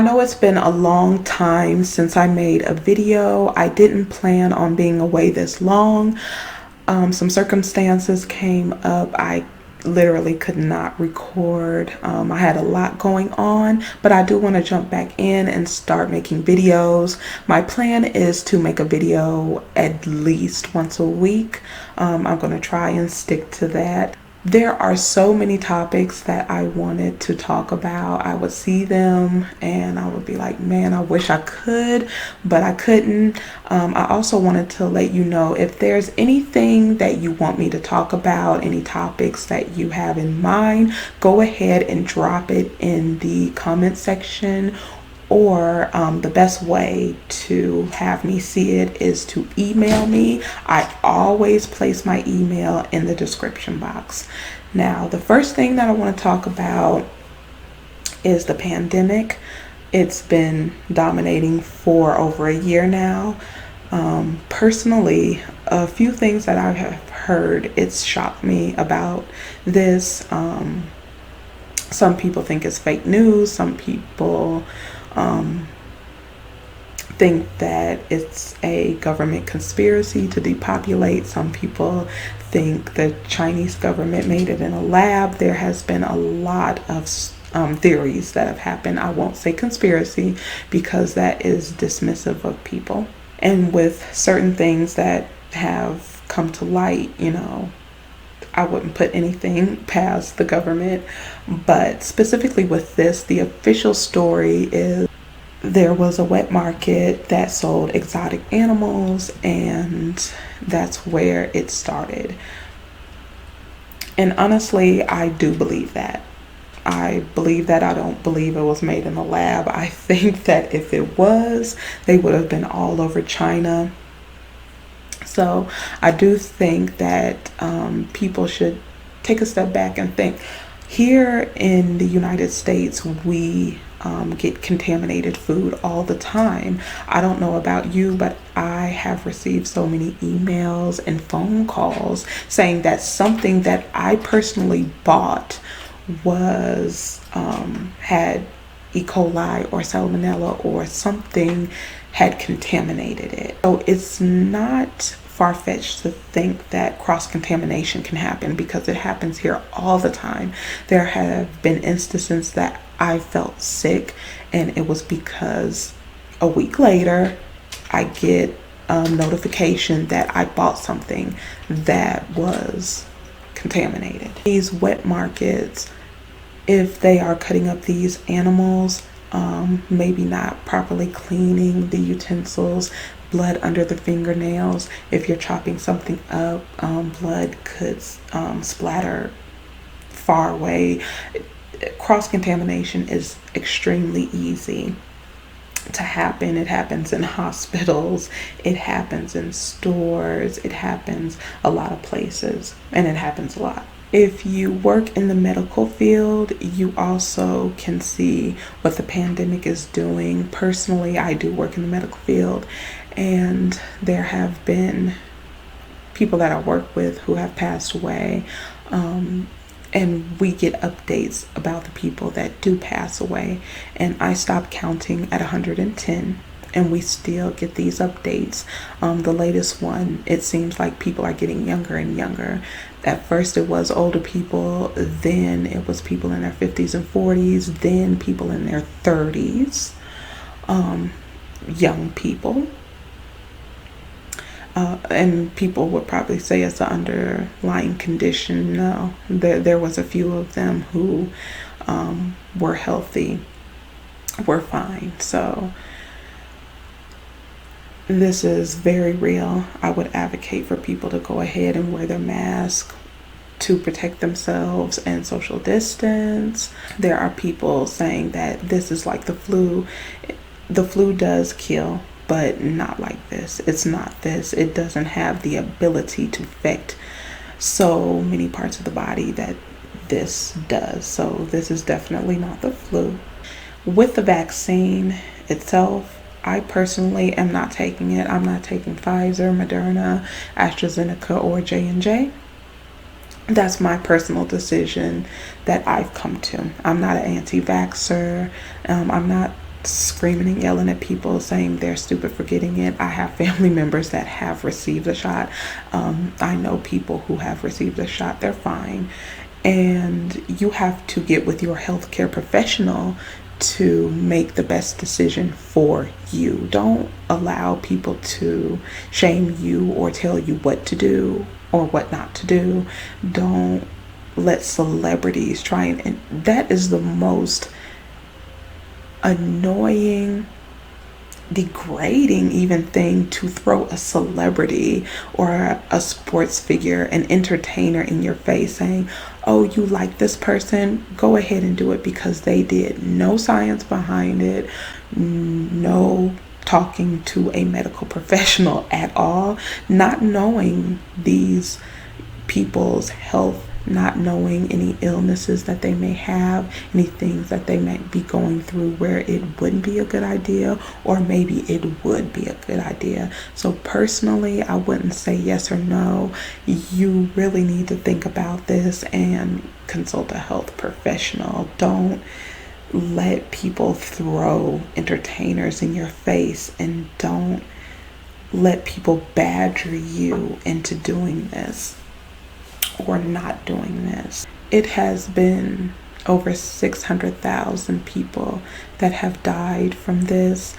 know it's been a long time since I made a video. I didn't plan on being away this long. Some circumstances came up. I literally could not record. I had a lot going on, but I do want to jump back in and start making videos. My plan is to make a video at least once a week. I'm going to try and stick to that. There are so many topics that I wanted to talk about. I would see them and I would be like, man, I wish I could, but I couldn't. I also wanted to let you know if there's anything that you want me to talk about, any topics that you have in mind, go ahead and drop it in the comment section. Or the best way to have me see it is to email me. I always place my email in the description box. Now, the first thing that I want to talk about is the pandemic. It's been dominating for over a year now. Personally, a few things that I have heard, it's shocked me about this. Some people think it's fake news. Some people think that it's a government conspiracy to depopulate. Some people think the Chinese government made it in a lab. There has been a lot of theories that have happened. I won't say conspiracy because that is dismissive of people. And with certain things that have come to light, I wouldn't put anything past the government. But specifically with this, the official story is there was a wet market that sold exotic animals, and that's where it started. And honestly, I do believe that. I believe that. I don't believe it was made in a lab. I think that if it was, they would have been all over China. So I do think that people should take a step back and think. Here in the United States, we get contaminated food all the time. I don't know about you, but I have received so many emails and phone calls saying that something that I personally bought was had E. coli or salmonella or something had contaminated it. So it's not far-fetched to think that cross-contamination can happen because it happens here all the time. There have been instances that I felt sick, and it was because a week later I get a notification that I bought something that was contaminated. These wet markets, if they are cutting up these animals, maybe not properly cleaning the utensils, blood under the fingernails. If you're chopping something up, blood could splatter far away. Cross-contamination is extremely easy to happen. It happens in hospitals, it happens in stores, it happens a lot of places, and it happens a lot. If you work in the medical field, you also can see what the pandemic is doing. Personally, I do work in the medical field, and there have been people that I work with who have passed away. And we get updates about the people that do pass away. And I stopped counting at 110. And we still get these updates. The latest one, it seems like people are getting younger and younger. At first it was older people, then it was people in their 50s and 40s, then people in their 30s, young people. And people would probably say it's an underlying condition. No, there was a few of them who were healthy, were fine. So this is very real. I would advocate for people to go ahead and wear their mask to protect themselves and social distance. There are people saying that this is like the flu. The flu does kill, but not like this. It's not this. It doesn't have the ability to affect so many parts of the body that this does. So this is definitely not the flu. With the vaccine itself, I personally am not taking it. I'm not taking Pfizer, Moderna, AstraZeneca, or J&J. That's my personal decision that I've come to. I'm not an anti-vaxxer. I'm not screaming and yelling at people saying they're stupid for getting it. I have family members that have received a shot. I know people who have received a shot. They're fine. And you have to get with your healthcare professional to make the best decision for you. Don't allow people to shame you or tell you what to do or what not to do. Don't let celebrities try and that is the most annoying, degrading even thing, to throw a celebrity or a sports figure, an entertainer in your face saying, oh, you like this person, go ahead and do it because they did. No science behind it, no talking to a medical professional at all, not knowing these people's health, not knowing any illnesses that they may have, any things that they might be going through where it wouldn't be a good idea, or maybe it would be a good idea. So personally, I wouldn't say yes or no. You really need to think about this and consult a health professional. Don't let people throw entertainers in your face, and don't let people badger you into doing this or not doing this. It has been over 600,000 people that have died from this.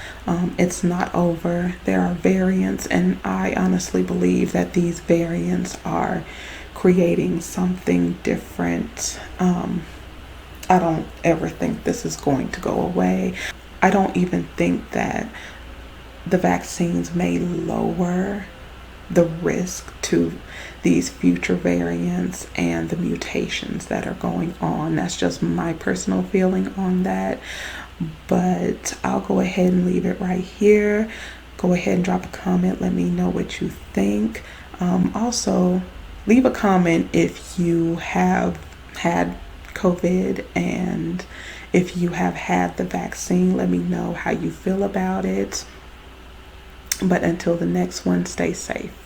It's not over. There are variants, and I honestly believe that these variants are creating something different. I don't ever think this is going to go away. I don't even think that the vaccines may lower the risk to these future variants and the mutations that are going on. That's just my personal feeling on that. But I'll go ahead and leave it right here. Go ahead and drop a comment. Let me know what you think. Also, leave a comment if you have had COVID and if you have had the vaccine. Let me know how you feel about it. But until the next one, stay safe.